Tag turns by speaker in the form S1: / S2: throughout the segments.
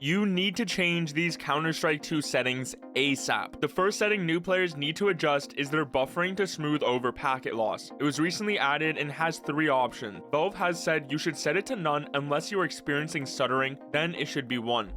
S1: You need to change these Counter-Strike 2 settings ASAP. The first setting new players need to adjust is their buffering to smooth over packet loss. It was recently added and has 3 options. Valve has said you should set it to none unless you are experiencing stuttering, then it should be 1.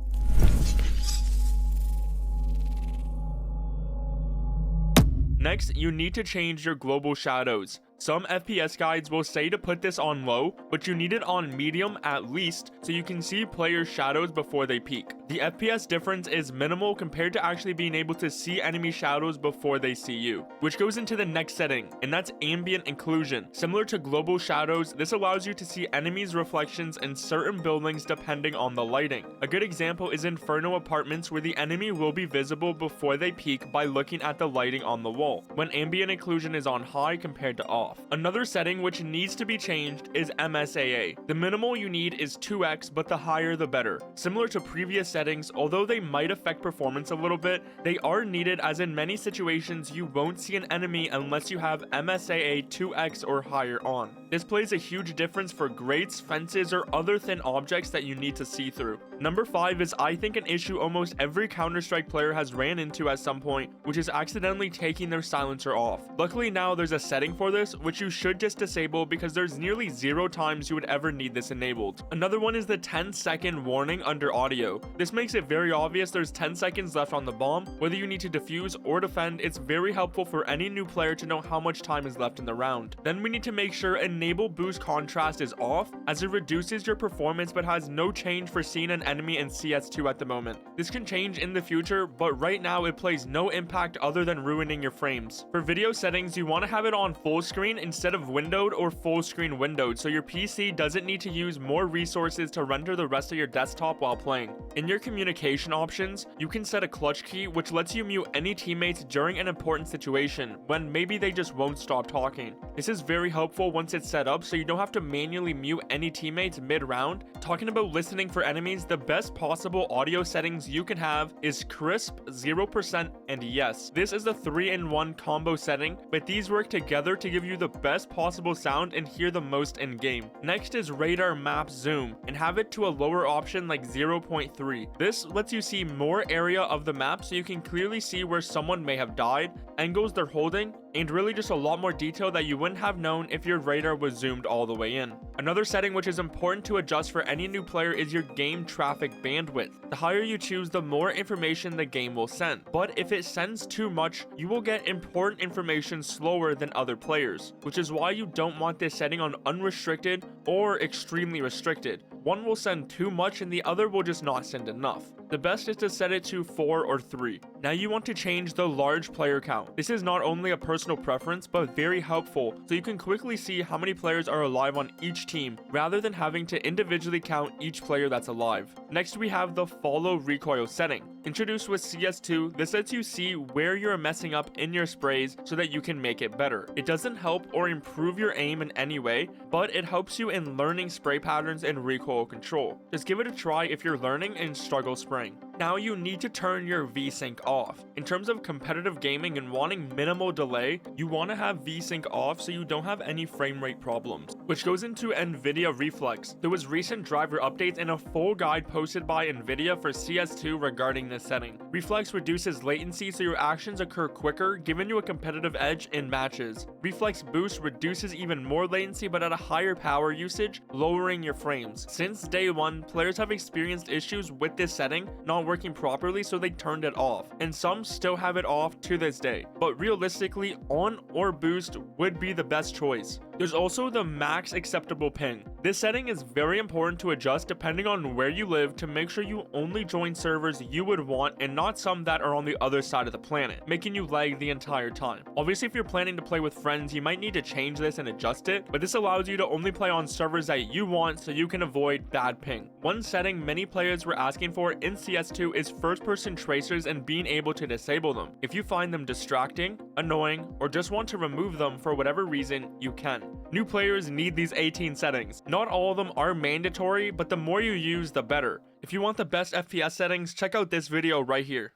S1: Next, you need to change your global shadows. Some FPS guides will say to put this on low, but you need it on medium at least so you can see players' shadows before they peek. The FPS difference is minimal compared to actually being able to see enemy shadows before they see you, which goes into the next setting, and that's ambient inclusion. Similar to global shadows, this allows you to see enemies' reflections in certain buildings depending on the lighting. A good example is Inferno apartments where the enemy will be visible before they peek by looking at the lighting on the wall, when ambient inclusion is on high compared to off. Another setting which needs to be changed is MSAA. The minimal you need is 2x, but the higher the better. Similar to previous settings, although they might affect performance a little bit, they are needed as in many situations you won't see an enemy unless you have MSAA 2x or higher on. This plays a huge difference for grates, fences, or other thin objects that you need to see through. Number 5 is I think an issue almost every Counter-Strike player has ran into at some point, which is accidentally taking their silencer off. Luckily now there's a setting for this, which you should just disable because there's nearly 0 times you would ever need this enabled. Another one is the 10-second warning under audio. This makes it very obvious there's 10 seconds left on the bomb. Whether you need to defuse or defend, it's very helpful for any new player to know how much time is left in the round. Then we need to make sure enable boost contrast is off, as it reduces your performance but has no change for seeing an enemy in CS2 at the moment. This can change in the future, but right now it plays no impact other than ruining your frames. For video settings, you want to have it on full screen instead of windowed or full screen windowed, so your PC doesn't need to use more resources to render the rest of your desktop while playing. In your communication options, you can set a clutch key which lets you mute any teammates during an important situation when maybe they just won't stop talking. This is very helpful once it's set up so you don't have to manually mute any teammates mid-round. Talking about listening for enemies, the best possible audio settings you can have is crisp, 0%, and yes. This is a 3-in-1 combo setting, but these work together to give you the best possible sound and hear the most in game. Next is radar map zoom, and have it to a lower option like 0.3. This lets you see more area of the map so you can clearly see where someone may have died, angles they're holding, and really just a lot more detail that you wouldn't have known if your radar was zoomed all the way in. Another setting which is important to adjust for any new player is your game traffic bandwidth. The higher you choose, the more information the game will send, but if it sends too much, you will get important information slower than other players, which is why you don't want this setting on unrestricted or extremely restricted. One will send too much and the other will just not send enough. The best is to set it to 4 or 3. Now you want to change the large player count. This is not only a personal preference, but very helpful, so you can quickly see how many players are alive on each team, rather than having to individually count each player that's alive. Next we have the follow recoil setting. Introduced with CS2, this lets you see where you're messing up in your sprays so that you can make it better. It doesn't help or improve your aim in any way, but it helps you in learning spray patterns and recoil control. Just give it a try if you're learning and struggle spraying. Now you need to turn your VSync off. In terms of competitive gaming and wanting minimal delay, you want to have VSync off so you don't have any frame rate problems, which goes into Nvidia Reflex. There was recent driver updates and a full guide posted by Nvidia for CS2 regarding this setting. Reflex reduces latency so your actions occur quicker, giving you a competitive edge in matches. Reflex Boost reduces even more latency but at a higher power usage, lowering your frames. Since day one, players have experienced issues with this setting not working properly, so they turned it off, and some still have it off to this day, but realistically on or boost would be the best choice. There's also the max acceptable ping. This setting is very important to adjust depending on where you live to make sure you only join servers you would want and not some that are on the other side of the planet, making you lag the entire time. Obviously if you're planning to play with friends, you might need to change this and adjust it, but this allows you to only play on servers that you want so you can avoid bad ping. One setting many players were asking for in CS2 is first-person tracers and being able to disable them. If you find them distracting, annoying, or just want to remove them for whatever reason, you can. New players need these 18 settings. Not all of them are mandatory, but the more you use, the better. If you want the best FPS settings, check out this video right here.